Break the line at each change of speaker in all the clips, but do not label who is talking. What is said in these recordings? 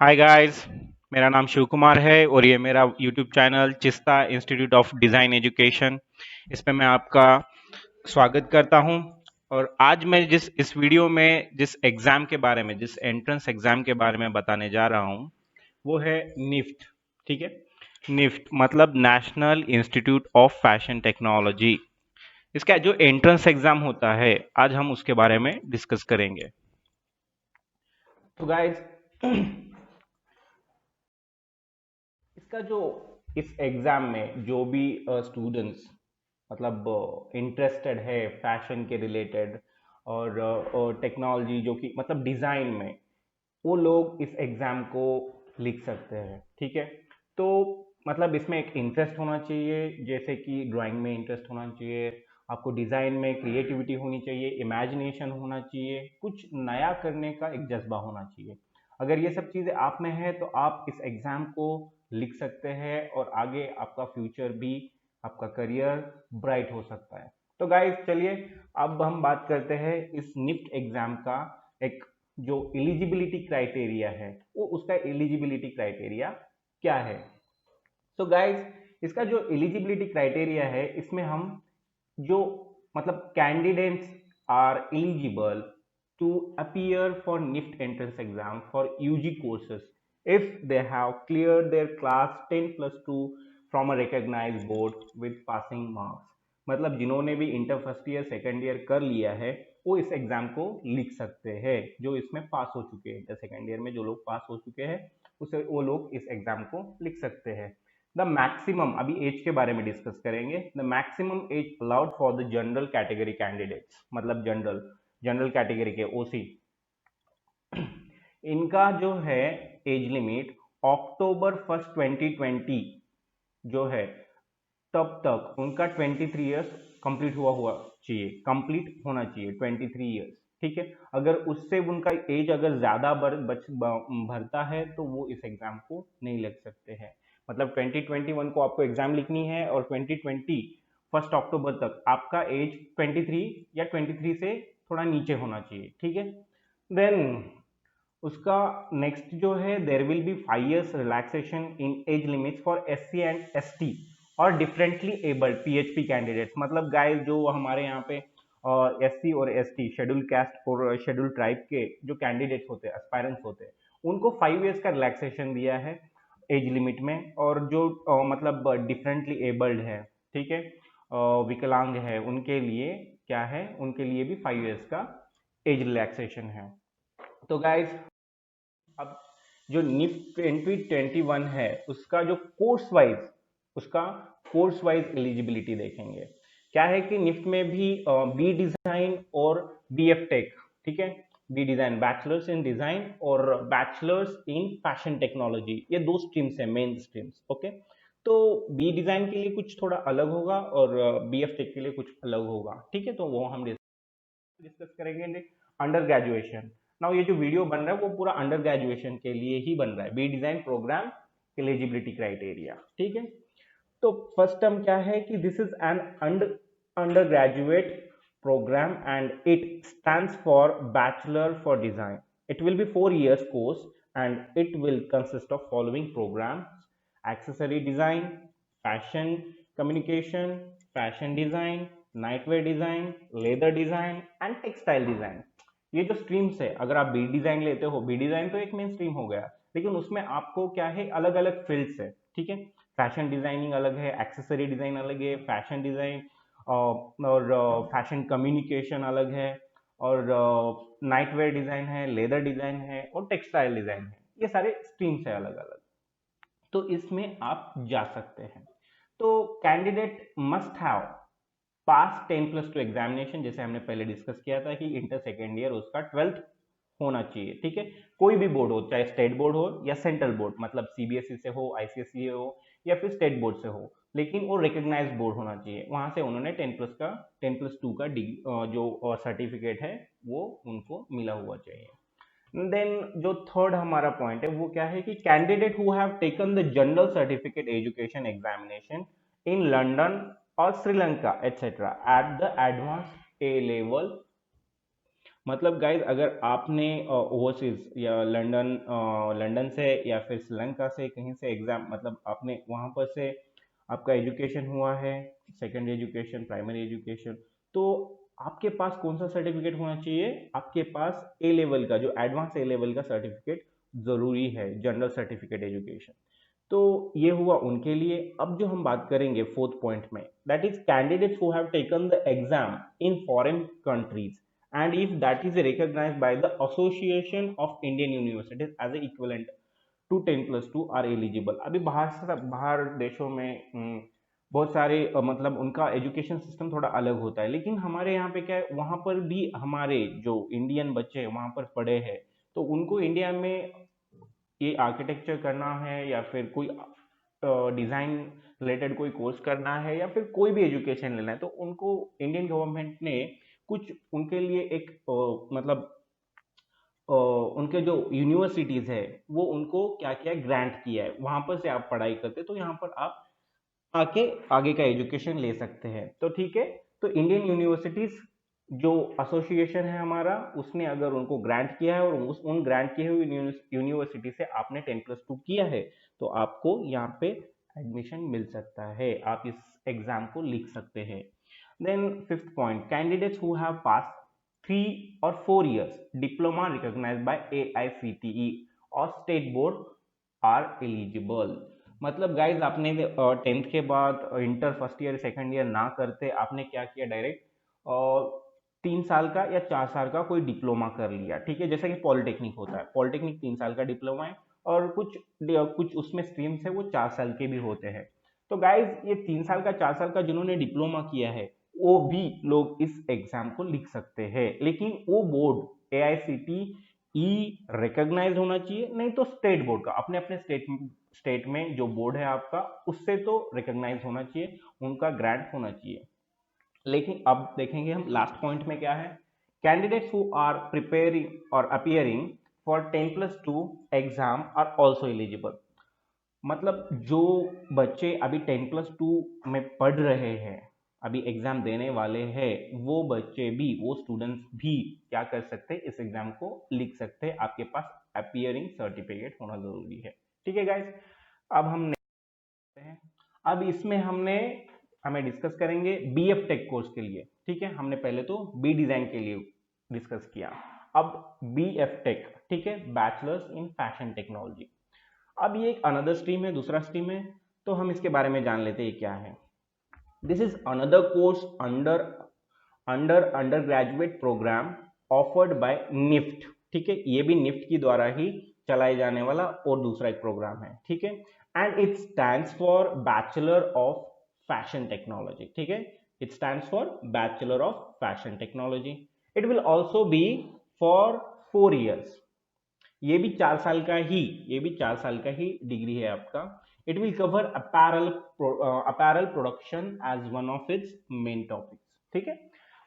Hi guys. मेरा नाम शिव कुमार है और ये मेरा YouTube channel Chista institute of design education, इस पे मैं आपका स्वागत करता हूँ। और आज मैं जिस इस वीडियो में जिस एग्ज़ाम के बारे में, जिस एंट्रेंस एग्ज़ाम के बारे में बताने जा रहा हूँ, वो है निफ्ट। ठीक है, निफ्ट मतलब national institute of fashion technology. इसका जो एंट्रेंस एग्ज़ाम होता है, आज हम उसके बारे में डिस्कस करेंगे। तो गाइस, इसका जो इस एग्जाम में जो भी स्टूडेंट्स मतलब इंटरेस्टेड है फैशन के रिलेटेड और टेक्नोलॉजी जो कि मतलब डिज़ाइन में, वो लोग इस एग्ज़ाम को लिख सकते हैं। ठीक है, तो मतलब इसमें एक इंटरेस्ट होना चाहिए, जैसे कि ड्राइंग में इंटरेस्ट होना चाहिए, आपको डिज़ाइन में क्रिएटिविटी होनी चाहिए, इमेजिनेशन होना चाहिए, कुछ नया करने का एक जज्बा होना चाहिए। अगर ये सब चीज़ें आप में है तो आप इस एग्ज़ाम को लिख सकते हैं और आगे आपका फ्यूचर भी, आपका करियर ब्राइट हो सकता है। तो गाइस चलिए, अब हम बात करते हैं इस निफ्ट एग्ज़ाम का। एक जो एलिजिबिलिटी क्राइटेरिया है, वो उसका एलिजिबिलिटी क्राइटेरिया क्या है। तो गाइस, इसका जो एलिजिबिलिटी क्राइटेरिया है, इसमें हम जो मतलब candidates are eligible to appear for NIFT entrance exam for UG courses if they have cleared their class 10 plus 2 from a recognized board with passing marks। मतलब जिन्होंने भी inter first year second year कर लिया है, वो इस exam को लिख सकते हैं। जो इसमें पास हो चुके हैं, इंटर सेकेंड ईयर में जो लोग पास हो चुके हैं, उसे वो लोग इस एग्जाम को लिख सकते हैं। द मैक्सिमम, अभी एज के बारे में डिस्कस करेंगे। The maximum age allowed for the general category candidates, मतलब जनरल जनरल कैटेगरी के ओसी, इनका जो है एज लिमिट अक्टूबर 1 2020 जो है, तब तक उनका 23 ईयर्स कंप्लीट हुआ हुआ चाहिए, कंप्लीट होना चाहिए 23 ईयर्स। ठीक है, अगर उससे उनका एज अगर ज्यादा भरता है तो वो इस एग्जाम को नहीं लग सकते हैं। मतलब 2021 को आपको एग्जाम लिखनी है और 2020 1 अक्टूबर तक आपका एज 23 या 23 से थोड़ा नीचे होना चाहिए। ठीक है, देन उसका नेक्स्ट जो है, there will be 5 years relaxation in as limits for SC and ST और डिफरेंटली एबल्ड PHP कैंडिडेट्स। मतलब गाइस, जो हमारे यहाँ पे SC और ST शेड्यूल कास्ट और शेड्यूल ट्राइब के जो कैंडिडेट्स होते हैं, एस्पायरेंट्स होते हैं, उनको 5 years का रिलैक्सेशन दिया है एज लिमिट में। और जो मतलब डिफरेंटली एबल्ड है, ठीक है, विकलांग है, उनके लिए क्या है, उनके लिए भी 5 years का एज रिलैक्सेशन है। तो गाइस, अब जो निफ्ट 2021 है, उसका जो उसका कोर्स वाइज एलिजिबिलिटी देखेंगे। क्या है कि निफ्ट में भी बी डिजाइन और BF टेक, ठीक है, B design bachelors in design और बैचलर्स इन फैशन टेक्नोलॉजी, ये दो स्ट्रीम्स है, मेन स्ट्रीम्स। ओके, तो बी डिजाइन के लिए कुछ थोड़ा अलग होगा और BF टेक के लिए कुछ अलग होगा। ठीक है, तो वो हम डिस्कस करेंगे अंडर ग्रेजुएशन। नाउ ये जो वीडियो बन रहा है वो पूरा अंडर ग्रेजुएशन के लिए ही बन रहा है, B design program eligibility criteria. ठीक है, तो फर्स्ट टर्म क्या है कि this is an undergraduate program and it stands for bachelor for design। It will be 4 years course and it will consist of following programs: accessory design, fashion communication, fashion design, nightwear design, leather design and textile design। ये जो streams है, अगर आप B design लेते हो, B design तो एक main stream हो गया, लेकिन उसमें आपको क्या है, अलग अलग फील्ड्स है। ठीक है, फैशन डिजाइनिंग अलग है, एक्सेसरी डिजाइन अलग है, फैशन डिजाइन और फैशन कम्युनिकेशन अलग है, और नाइट वेयर डिजाइन है, लेदर डिजाइन है और टेक्सटाइल डिजाइन है। ये सारे स्ट्रीम्स है अलग अलग, तो इसमें आप जा सकते हैं। तो candidate must have pass 10+2 examination, जैसे हमने पहले डिस्कस किया था कि इंटर सेकेंड ईयर उसका 12th होना चाहिए। ठीक है, कोई भी बोर्ड हो, चाहे स्टेट बोर्ड हो या सेंट्रल बोर्ड, मतलब CBSE से हो, ICSE हो या फिर स्टेट बोर्ड से हो, लेकिन वो रिकग्नाइज बोर्ड होना चाहिए। वहां से उन्होंने 10+2 का जो सर्टिफिकेट है वो उनको मिला हुआ चाहिए। देन जो थर्ड हमारा पॉइंट है वो क्या है कि candidate who have taken the general certificate education examination in London और Sri Lanka et cetera at the advance A level मतलब गाइज अगर आपने ओवरसीज या लंदन से या फिर श्रीलंका से कहीं से एग्जाम मतलब आपने वहां पर से आपका एजुकेशन हुआ है, सेकेंडरी एजुकेशन, प्राइमरी एजुकेशन, तो आपके पास कौन सा सर्टिफिकेट होना चाहिए? आपके पास ए लेवल का, जो एडवांस ए लेवल का सर्टिफिकेट जरूरी है, जनरल सर्टिफिकेट एजुकेशन। तो ये हुआ उनके लिए। अब जो हम बात करेंगे फोर्थ पॉइंट में, that is candidates who have taken the exam in foreign countries and if that is recognized by the Association of Indian Universities as a equivalent to 10+2 are eligible। अभी बाहर देशों में बहुत सारे मतलब उनका एजुकेशन सिस्टम थोड़ा अलग होता है, लेकिन हमारे यहाँ पे क्या है, वहाँ पर भी हमारे जो इंडियन बच्चे वहाँ पर पढ़े हैं, तो उनको इंडिया में ये आर्किटेक्चर करना है या फिर कोई डिज़ाइन रिलेटेड कोई कोर्स करना है या फिर कोई भी एजुकेशन लेना है, तो उनको इंडियन गवर्नमेंट ने कुछ उनके लिए एक मतलब उनके जो यूनिवर्सिटीज़ है वो उनको क्या क्या ग्रांट किया है, वहाँ पर से आप पढ़ाई करते तो यहाँ पर आप आके आगे का एजुकेशन ले सकते हैं। तो ठीक है, तो इंडियन यूनिवर्सिटीज़ जो एसोसिएशन है हमारा, उसने अगर उनको ग्रांट किया है और उन ग्रांट किए हुए यूनिवर्सिटी से आपने 10+2 किया है, तो आपको यहाँ पे एडमिशन मिल सकता है, आप इस एग्जाम को लिख सकते हैं। Then fifth point, candidates who have pass 3 or 4 years diploma recognized by AICTE और स्टेट बोर्ड आर एलिजिबल। मतलब गाइज आपने 10th के बाद inter first year second year ना करते, आपने क्या किया, डायरेक्ट 3 साल का या 4 साल का कोई डिप्लोमा कर लिया, ठीक है, जैसा कि पॉलिटेक्निक होता है, पॉलिटेक्निक 3 साल का डिप्लोमा है और कुछ उसमें स्ट्रीम्स है वो 4 साल के भी होते हैं। तो गाइज ये 3 साल का 4 साल का जिन्होंने डिप्लोमा किया है वो भी लोग इस एग्जाम को लिख सकते हैं, लेकिन वो बोर्ड AICTE रिकॉग्नाइज होना चाहिए, नहीं तो स्टेट बोर्ड का, अपने अपने स्टेट में जो बोर्ड है आपका उससे तो रिकॉग्नाइज होना चाहिए, उनका ग्रांट होना चाहिए। लेकिन अब देखेंगे हम लास्ट पॉइंट में क्या है, कैंडिडेट्स हु आर प्रिपेयरिंग और appearing for 10+2 exam are also eligible. मतलब जो बच्चे अभी 10+2 में पढ़ रहे हैं, अभी एग्जाम देने वाले हैं, वो बच्चे भी, वो स्टूडेंट्स भी क्या कर सकते हैं, इस एग्जाम को लिख सकते हैं, आपके पास अपियरिंग सर्टिफिकेट होना जरूरी है। ठीक है गाइस, अब हम हैं, अब इसमें हमें डिस्कस करेंगे BF टेक कोर्स के लिए। ठीक है, हमने पहले तो बी डिजाइन के लिए डिस्कस किया, अब BF टेक, ठीक है, बैचलर्स इन फैशन टेक्नोलॉजी। अब ये एक अनदर स्ट्रीम है, दूसरा स्ट्रीम है, तो हम इसके बारे में जान लेते हैं क्या है। This is another course undergraduate program offered by NIFT. ठीक है, ये भी निफ्ट की द्वारा ही चलाए जाने वाला और दूसरा एक प्रोग्राम है। ठीक है, and it stands for bachelor of fashion technology. ठीक है, it stands for bachelor of fashion technology. It will also be for 4 years। ये भी 4 साल का ही, ये भी 4 साल का ही डिग्री है आपका। It will cover apparel production as one of its main topics. ठीक है,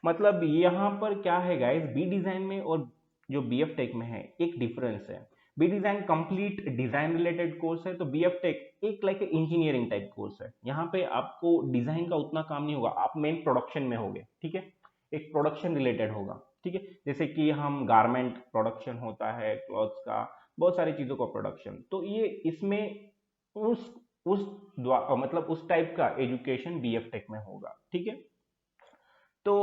मतलब यहाँ पर क्या है गाइस, बी डिजाइन में और जो BF टेक में है एक डिफरेंस है। B design complete design related course है, तो BF टेक एक लाइक इंजीनियरिंग टाइप कोर्स है। यहाँ पे आपको डिजाइन का उतना काम नहीं होगा, आप मेन प्रोडक्शन में होगे। ठीक है, एक प्रोडक्शन रिलेटेड होगा। ठीक है, जैसे कि हम गारमेंट प्रोडक्शन होता है, क्लॉथ्स का, बहुत सारी चीजों का प्रोडक्शन, तो ये इसमें उस मतलब उस टाइप का एजुकेशन BF टेक में होगा। ठीक है, तो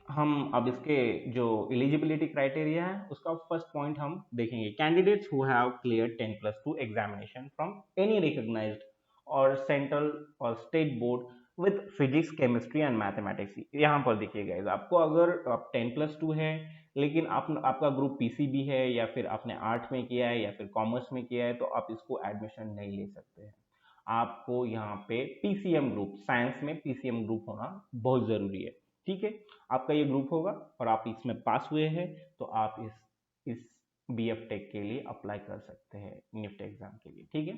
हम अब इसके जो एलिजिबिलिटी क्राइटेरिया है उसका फर्स्ट पॉइंट हम देखेंगे। Candidates who have clear 10+2 examination from any recognized और सेंट्रल और state board with physics, chemistry and mathematics. यहाँ पर देखिएगा, आपको अगर आप 10+2 है लेकिन आपका ग्रुप PCB है या फिर आपने आर्ट में किया है या फिर कॉमर्स में किया है, तो आप इसको एडमिशन नहीं ले सकते हैं। आपको यहाँ पे PCM ग्रुप, साइंस में PCM ग्रुप होना बहुत जरूरी है। ठीक है, आपका ये ग्रुप होगा और आप इसमें पास हुए हैं तो आप इस BF टेक के लिए अप्लाई कर सकते हैं, निफ्ट एग्जाम के लिए। ठीक है,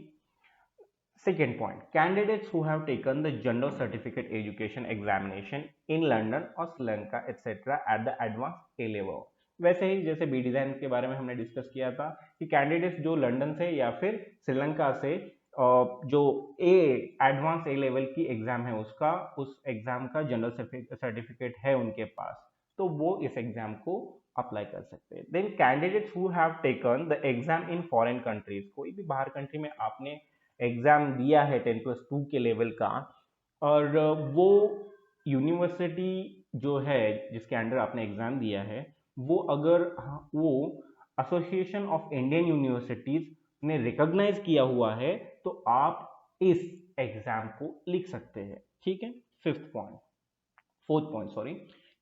second point, candidates who have taken the general certificate education examination in London और Sri Lanka et cetera at the advance A level. वैसे ही जैसे बी डिजाइन के बारे में हमने डिस्कस किया था कि कैंडिडेट्स जो लंदन से या फिर श्रीलंका से जो एडवांस ए लेवल की एग्जाम है उसका, उस एग्जाम का जनरल सर्टिफिकेट है उनके पास, तो वो इस एग्जाम को अप्लाई कर सकते हैं। Then candidates who have taken the exam in foreign countries, कोई भी बाहर कंट्री में आपने एग्जाम दिया है 10+2 के लेवल का, और वो यूनिवर्सिटी जो है जिसके अंडर आपने एग्जाम दिया है वो अगर वो एसोसिएशन ऑफ इंडियन यूनिवर्सिटीज ने रिकॉग्नाइज किया हुआ है तो आप इस एग्जाम को लिख सकते हैं। ठीक है, fourth point sorry,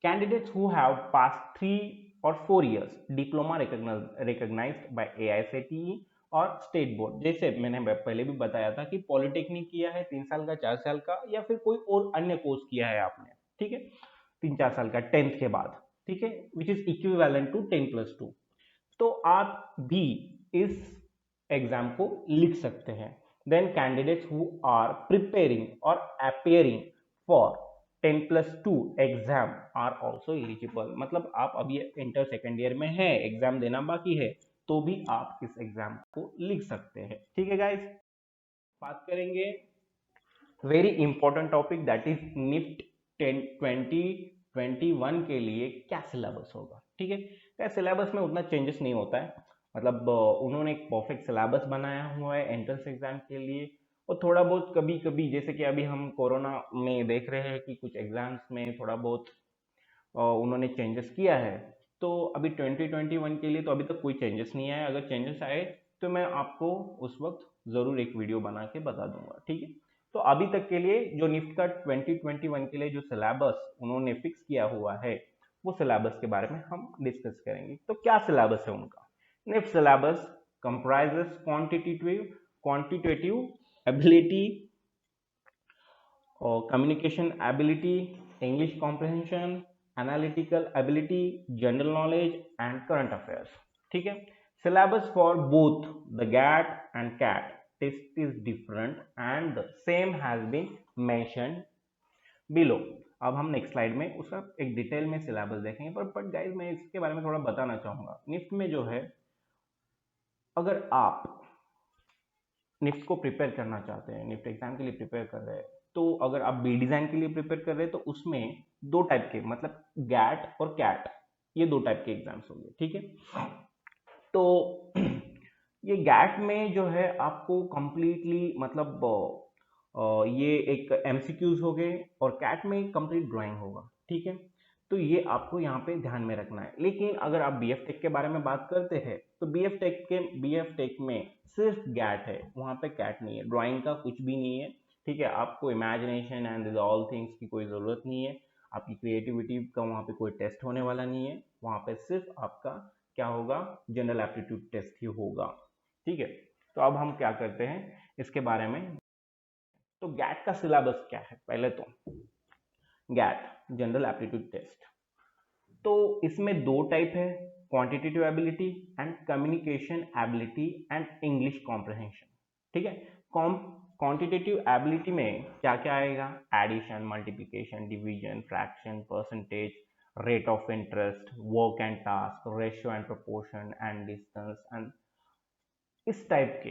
candidates who have pass 3 or 4 years diploma recognized by AICTE और स्टेट बोर्ड। जैसे मैंने पहले भी बताया था कि पॉलिटेक्निक किया है 3 साल का, 4 साल का, या फिर कोई और अन्य कोर्स किया है आपने, ठीक है, 3-4 साल का 10th के बाद, ठीक है, विच इज इक्विवेलेंट टू 10+2, तो आप भी इस एग्जाम को लिख सकते हैं। Then candidates who are preparing और appearing for 10+2 exam are also eligible, मतलब आप अभी इंटर सेकेंड ईयर में है, एग्जाम देना बाकी है, तो भी आप इस एग्जाम को लिख सकते हैं। ठीक है गाइस, बात करेंगे very important topic that is NIFT 2021 के लिए क्या सिलेबस होगा। ठीक है, सिलेबस में उतना चेंजेस नहीं होता है, मतलब उन्होंने एक परफेक्ट सिलेबस बनाया हुआ है एंट्रेंस एग्जाम के लिए, और थोड़ा बहुत कभी कभी जैसे कि अभी हम कोरोना में देख रहे हैं कि कुछ एग्जाम्स में थोड़ा बहुत उन्होंने चेंजेस किया है, तो अभी 2021 के लिए तो अभी तक कोई चेंजेस नहीं आया, अगर चेंजेस आए तो मैं आपको उस वक्त ज़रूर एक वीडियो बना के बता दूंगा। ठीक है, तो अभी तक के लिए जो निफ्ट का 2021 के लिए जो सिलेबस उन्होंने फिक्स किया हुआ है वो सिलेबस के बारे में हम डिस्कस करेंगे। तो क्या सिलेबस है उनका? NIFT syllabus comprises quantitative ability और communication ability, English comprehension, analytical ability, general knowledge and current affairs. ठीक है, syllabus for both the GAT and CAT test is different and the same has been mentioned below। अब हम next slide में उसका एक detail में syllabus देखेंगे, but guys मैं इसके बारे में थोड़ा बताना चाहूंगा। निफ्ट में जो है, अगर आप निफ्ट को प्रिपेयर करना चाहते हैं, निफ्ट एग्जाम के लिए प्रिपेयर कर रहे हैं, तो अगर आप बी डिजाइन के लिए प्रिपेयर कर रहे हैं तो उसमें 2 टाइप के, मतलब गैट और कैट, ये 2 टाइप के एग्जाम्स होंगे। ठीक है, तो ये गैट में जो है आपको कंप्लीटली मतलब ये एक एमसीक्यूज हो गए, और कैट में कंप्लीट ड्राइंग होगा। ठीक है, तो ये आपको यहाँ पे ध्यान में रखना है। लेकिन अगर आप बीएफ टेक के बारे में बात करते हैं तो बीएफ टेक में सिर्फ गैट है, वहाँ पे कैट नहीं है, ड्राइंग का कुछ भी नहीं है। ठीक है, आपको इमेजिनेशन एंड ऑल थिंग्स की कोई ज़रूरत नहीं है, आपकी क्रिएटिविटी का वहाँ पे कोई टेस्ट होने वाला नहीं है, वहाँ पे सिर्फ आपका क्या होगा, जनरल एप्टीट्यूड टेस्ट ही होगा। ठीक है, तो अब हम क्या करते हैं इसके बारे में। तो गैट का सिलेबस क्या है? पहले तो गैट जनरल एप्टीट्यूड टेस्ट, तो इसमें 2 टाइप है, quantitative ability and communication ability and English comprehension. ठीक है, क्वांटिटेटिव एबिलिटी में क्या क्या आएगा? Addition, multiplication, division, fraction, percentage, rate of interest, work and task, ratio and proportion and distance, and इस टाइप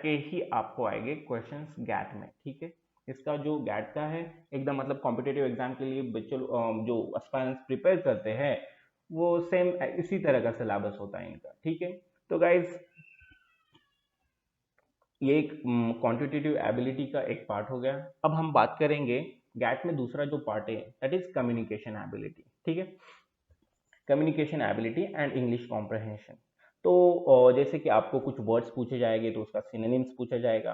के ही आपको आएंगे क्वेश्चंस गैट में। ठीक है, इसका जो गैट का है एकदम मतलब कॉम्पिटेटिव एग्जाम के लिए बच्चे जो एस्पायरेंट्स प्रिपेयर करते हैं वो सेम इसी तरह का सिलेबस होता है इनका। ठीक है, तो गाइज ये एक क्वांटिटेटिव एबिलिटी का एक पार्ट हो गया। अब हम बात करेंगे गैट में दूसरा जो पार्ट है दैट इज कम्युनिकेशन एबिलिटी। ठीक है, communication ability and English comprehension. तो जैसे कि आपको कुछ वर्ड्स पूछे जाएंगे तो उसका सिनोनिम्स पूछा जाएगा,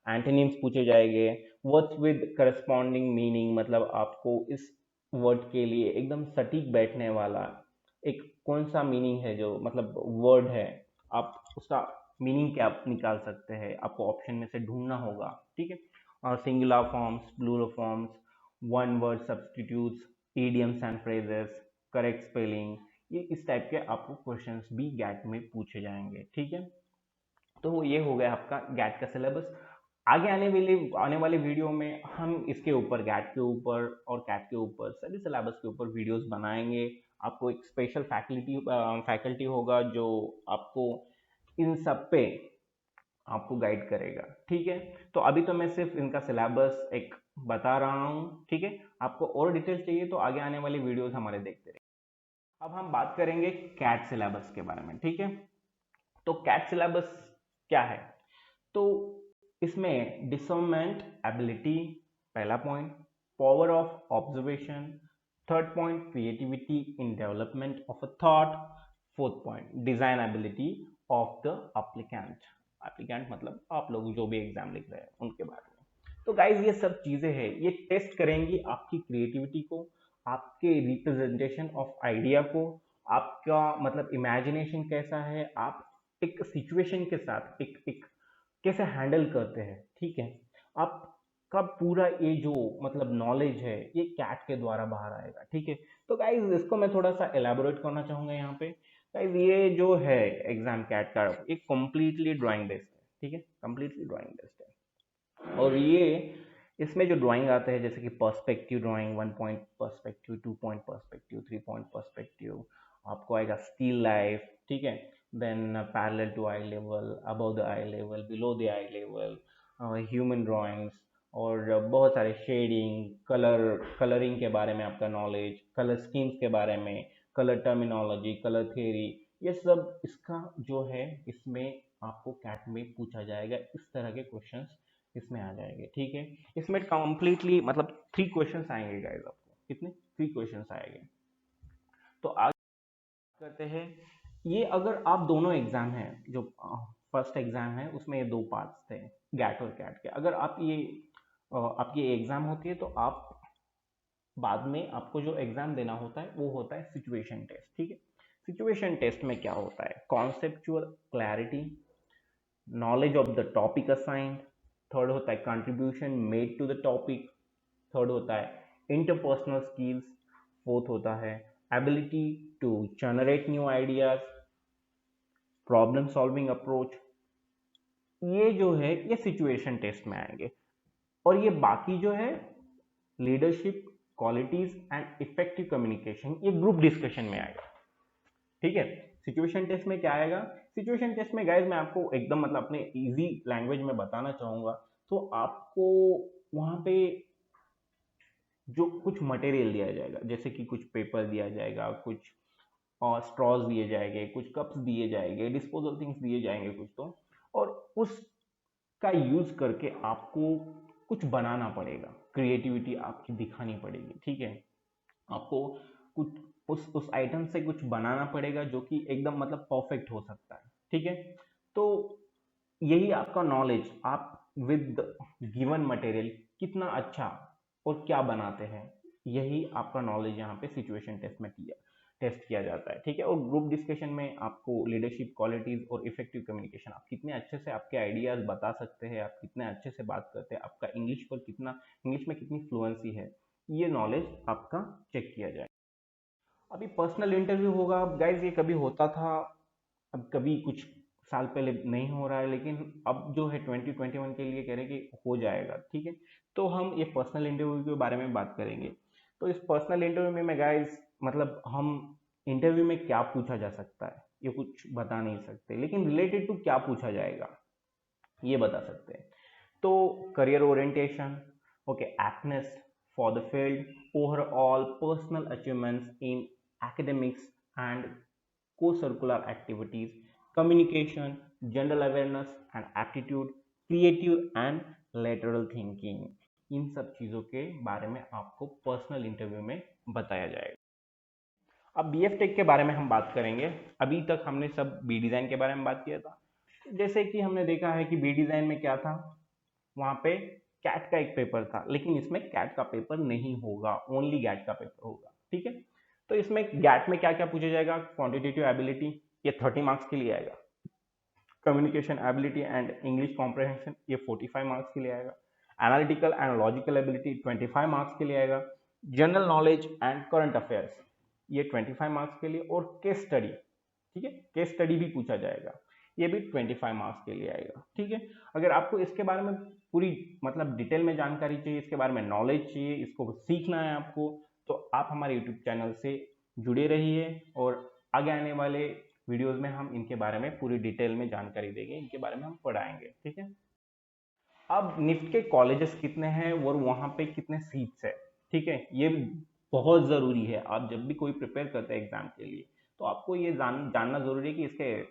एंटोनिम्स पूछे जाएंगे, वर्ड्स विद करस्पॉन्डिंग मीनिंग, मतलब आपको इस वर्ड के लिए एकदम सटीक बैठने वाला एक कौन सा मीनिंग है, जो मतलब वर्ड है, आप उसका मीनिंग क्या निकाल सकते हैं, आपको ऑप्शन में से ढूंढना होगा। ठीक है, और singular forms, plural forms, one word substitutes, idioms and phrases, correct spelling, ये इस टाइप के आपको क्वेश्चंस भी गैट में पूछे जाएंगे। ठीक है, तो ये हो गया आपका गैट का सिलेबस। आगे आने वाले वीडियो में हम इसके ऊपर, गैट के ऊपर और कैट के ऊपर, सभी सिलेबस के ऊपर वीडियोस बनाएंगे। आपको एक स्पेशल फैकल्टी होगा जो आपको इन सब पे आपको गाइड करेगा। ठीक है, तो अभी तो मैं सिर्फ इनका सिलेबस एक बता रहा हूँ। ठीक है, आपको और डिटेल्स चाहिए तो आगे आने वाली वीडियोस हमारे देखते रहिए। अब हम बात करेंगे कैट सिलेबस के बारे में, ठीक है। तो कैट सिलेबस क्या है? तो इसमें डिसर्नमेंट एबिलिटी पहला point, power of observation third point, creativity in development of a thought fourth point, design ability of the applicant. Applicant मतलब आप लोग जो भी एग्जाम लिख रहे हैं उनके बारे में। तो गाइज ये सब चीजें हैं, ये टेस्ट करेंगी आपकी क्रिएटिविटी को, आपके रिप्रेजेंटेशन ऑफ आइडिया को, आपका मतलब इमेजिनेशन कैसा है, आप एक सिचुएशन के साथ एक कैसे हैंडल करते हैं, ठीक है। आपका पूरा ये जो मतलब नॉलेज है ये कैट के द्वारा बाहर आएगा, ठीक है। तो गाइज इसको मैं थोड़ा सा एलैबोरेट करना चाहूंगा यहाँ पे। गाइज ये जो है एग्जाम कैट का, एक कम्प्लीटली ड्राइंग बेस्ड है, ठीक है, कम्प्लीटली ड्राइंग बेस्ड है। और ये इसमें जो ड्राइंग आते हैं जैसे कि perspective drawing, 1 point perspective, 2 point perspective, 3 point perspective, आपको आएगा स्टिल लाइफ, ठीक है, then parallel to eye level, above the eye level, below the eye level, human drawings, और बहुत सारे शेडिंग, कलरिंग के बारे में आपका नॉलेज, कलर स्कीम्स के बारे में, कलर टर्मिनोलॉजी, कलर थ्योरी, ये सब इसका जो है इसमें आपको कैट में पूछा जाएगा। इस तरह के क्वेश्चंस इसमें आ जाएंगे, ठीक है। इसमें कंप्लीटली मतलब 3 क्वेश्चंस आएंगे गाइस, आपको कितने 3 क्वेश्चंस आएंगे। तो आगे करते हैं, ये अगर आप दोनों एग्जाम हैं जो फर्स्ट एग्जाम है उसमें ये 2 पार्ट्स थे गैट और कैट के, अगर आप ये आपकी एग्जाम होती है तो आप बाद में आपको जो एग्जाम देना होता है वो होता है सिचुएशन टेस्ट, ठीक है। सिचुएशन टेस्ट में क्या होता है? Conceptual clarity, knowledge of the topic assigned, third होता है contribution made to the topic, third होता है इंटरपर्सनल स्किल्स, फोर्थ होता है ability to generate new ideas, problem solving approach. ये जो है ये सिचुएशन टेस्ट में आएंगे। और ये बाकी जो है leadership qualities and effective communication, ये ग्रुप डिस्कशन में आएगा, ठीक है। सिचुएशन टेस्ट में क्या आएगा? सिचुएशन टेस्ट में गाइज मैं आपको एकदम मतलब अपने इजी लैंग्वेज में बताना चाहूंगा। तो आपको वहां पे जो कुछ मटेरियल दिया जाएगा, जैसे कि कुछ पेपर दिया जाएगा, कुछ और स्ट्रॉज दिए जाएंगे, कुछ कप्स दिए जाएंगे, डिस्पोजल थिंग्स दिए जाएंगे कुछ तो, और उसका यूज करके आपको कुछ बनाना पड़ेगा, क्रिएटिविटी आपकी दिखानी पड़ेगी, ठीक है। आपको कुछ उस आइटम से कुछ बनाना पड़ेगा जो कि एकदम मतलब परफेक्ट हो सकता है, ठीक है। तो यही आपका नॉलेज, आप विद गिवन मटेरियल कितना अच्छा और क्या बनाते हैं, यही आपका नॉलेज यहाँ पे सिचुएशन टेस्ट किया जाता है, ठीक है। और ग्रुप डिस्कशन में आपको लीडरशिप क्वालिटीज और इफेक्टिव कम्युनिकेशन, आप कितने अच्छे से आपके आइडियाज बता सकते हैं, आप कितने अच्छे से बात करते हैं, आपका इंग्लिश में कितनी फ्लुएंसी है, ये नॉलेज आपका चेक किया जाए। अभी पर्सनल इंटरव्यू होगा, अब गाइज ये कभी होता था, अब कभी कुछ साल पहले नहीं हो रहा है, लेकिन अब जो है 2021 के लिए कह रहे हैं कि हो जाएगा, ठीक है। तो हम ये पर्सनल इंटरव्यू के बारे में बात करेंगे। तो इस पर्सनल इंटरव्यू में मैं गाइज मतलब हम इंटरव्यू में क्या पूछा जा सकता है ये कुछ बता नहीं सकते, लेकिन रिलेटेड टू क्या पूछा जाएगा ये बता सकते हैं। तो career orientation, okay, aptness for the field, overall personal achievements in academics and co-curricular activities, communication, general awareness and aptitude, creative and lateral thinking, इन सब चीज़ों के बारे में आपको पर्सनल इंटरव्यू में बताया जाएगा। अब बी एफ टेक के बारे में हम बात करेंगे। अभी तक हमने सब बी डिज़ाइन के बारे में बात किया था। जैसे कि हमने देखा है कि बी डिज़ाइन में क्या था, वहाँ पे कैट का एक पेपर था, लेकिन इसमें कैट का पेपर नहीं होगा, ओनली गैट का पेपर होगा, ठीक है। तो इसमें गैट में क्या क्या पूछा जाएगा? क्वांटिटेटिव एबिलिटी, ये 30 मार्क्स के लिए आएगा। Communication ability and English comprehension, ये 45 मार्क्स के लिए आएगा। Analytical and logical ability 25 marks के लिए आएगा। General knowledge and current affairs, ये 25 मार्क्स के लिए। और केस स्टडी, ठीक है, केस स्टडी भी पूछा जाएगा, ये भी 25 मार्क्स के लिए आएगा, ठीक है। अगर आपको इसके बारे में पूरी मतलब डिटेल में जानकारी चाहिए, इसके बारे में नॉलेज चाहिए, इसको सीखना है आपको, तो आप हमारे यूट्यूब चैनल से जुड़े रहिए, और आगे आने वाले वीडियोस में हम इनके बारे में पूरी डिटेल में जानकारी देंगे, इनके बारे में हम पढ़ाएंगे, ठीक है। अब निफ्ट के कॉलेजेस कितने हैं और वहाँ पे कितने सीट्स है, ठीक है, ये बहुत ज़रूरी है। आप जब भी कोई प्रिपेयर करते हैं एग्ज़ाम के लिए तो आपको ये जानना ज़रूरी है कि इसके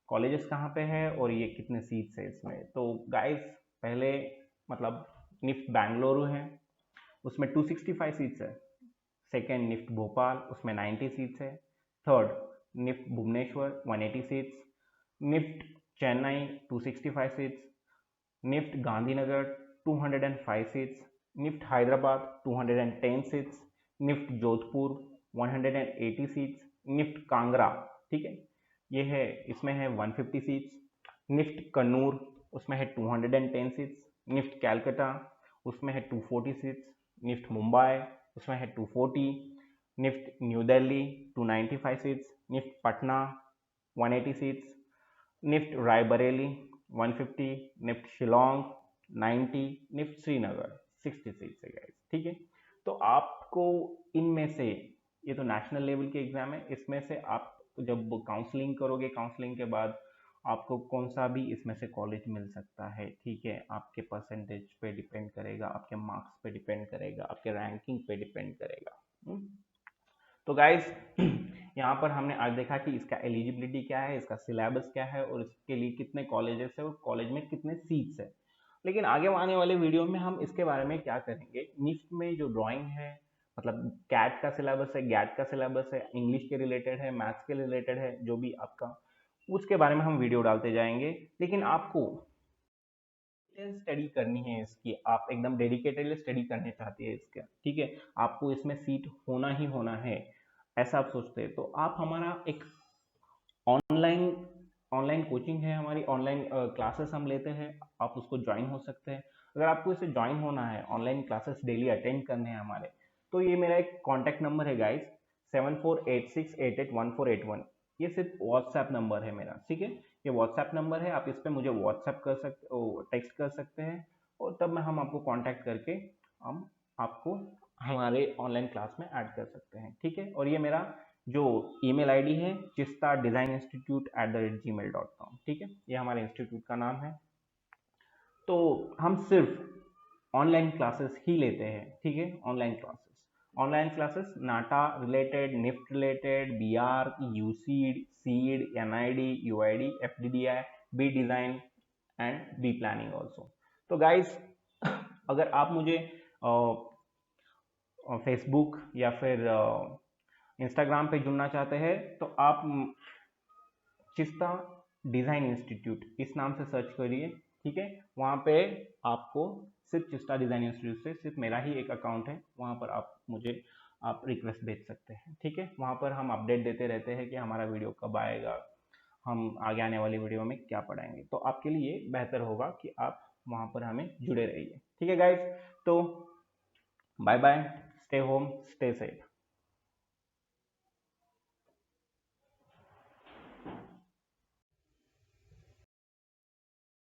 कॉलेजेस कहाँ पे है और ये कितने सीट्स है इसमें। तो गाइस पहले मतलब निफ्ट बेंगलुरु है, उसमें 265 सीट्स है। सेकेंड निफ्ट भोपाल, उसमें 90 सीट्स है। Third NIFT Bhubaneswar 180 seats. NIFT Chennai 265 seats. NIFT Gandhinagar 205 seats. NIFT Hyderabad 210 seats. NIFT Jodhpur 180 seats. NIFT Kangra, ठीक है, ये है, इसमें है 150 सीट्स। निफ्ट कन्नूर, उसमें है 210 सीट्स। निफ्ट कैलकाटा, उसमें है 240 सीट्स। निफ्ट मुंबई, उसमें है 240। NIFT New Delhi 295 seats. NIFT Patna 180 seats. NIFT Raebareli 150। NIFT Shillong 90। NIFT Srinagar 60 seats है गाइस, ठीक है। तो आपको इनमें से, ये तो नेशनल लेवल के एग्जाम है, इसमें से आप जब काउंसलिंग करोगे, काउंसलिंग के बाद आपको कौन सा भी इसमें से कॉलेज मिल सकता है, ठीक है। आपके परसेंटेज पे डिपेंड करेगा, आपके मार्क्स पे डिपेंड करेगा, आपके रैंकिंग पे डिपेंड करेगा। तो गाइस यहाँ पर हमने आज देखा कि इसका एलिजिबिलिटी क्या है, इसका सिलेबस क्या है और इसके लिए कितने कॉलेजेस है और कॉलेज में कितने सीट्स है। लेकिन आगे आने वाले वीडियो में हम इसके बारे में क्या करेंगे, निफ्ट में जो ड्राइंग है, मतलब कैट का सिलेबस है, गैट का सिलेबस है, इंग्लिश के रिलेटेड है, मैथ्स के रिलेटेड है, जो भी आपका, उसके बारे में हम वीडियो डालते जाएंगे। लेकिन आपको स्टडी करनी है इसकी, आप एकदम डेडिकेटेडली स्टडी करने चाहते हैं इसका, ठीक है, आपको इसमें सीट होना ही होना है, ऐसा आप सोचते हैं, तो आप हमारा एक ऑनलाइन ऑनलाइन कोचिंग है, हमारी ऑनलाइन क्लासेस हम लेते हैं, आप उसको ज्वाइन हो सकते हैं। अगर आपको इसे ज्वाइन होना है, ऑनलाइन क्लासेस डेली अटेंड करने हैं हमारे, तो ये मेरा एक कॉन्टैक्ट नंबर है गाइस, 7486881481। ये सिर्फ व्हाट्सएप नंबर है मेरा, ठीक है, ये व्हाट्सएप नंबर है, आप इस पर मुझे व्हाट्सएप कर सकते, टेक्स्ट कर सकते हैं, और तब मैं हम आपको कांटेक्ट करके हम आपको हमारे ऑनलाइन क्लास में ऐड कर सकते हैं, ठीक है। और ये मेरा जो ईमेल आईडी है chistadesigninstitute@gmail.com, ठीक है, ये हमारे इंस्टीट्यूट का नाम है। तो हम सिर्फ ऑनलाइन क्लासेस ही लेते हैं, ठीक है, online classes NATA related, NIFT related, BR, UCEED, CEED, NID, UID, FDDI, B design and B planning also. तो गाइस अगर आप मुझे फेसबुक या फिर इंस्टाग्राम पे जुड़ना चाहते हैं तो आप चिस्ता डिज़ाइन इंस्टीट्यूट इस नाम से सर्च करिए, ठीक है। वहाँ पे आपको सिर्फ चिस्ता डिज़ाइन इंस्टीट्यूट से सिर्फ मेरा ही एक अकाउंट है, वहाँ पर आप मुझे आप रिक्वेस्ट भेज सकते हैं, ठीक है। वहाँ पर हम अपडेट देते रहते हैं कि हमारा वीडियो कब आएगा, हम आगे आने वाली वीडियो में क्या पढ़ाएंगे, तो आपके लिए बेहतर होगा कि आप वहाँ पर हमें जुड़े रहिए, ठीक है गाइज। तो bye bye, stay home, stay safe.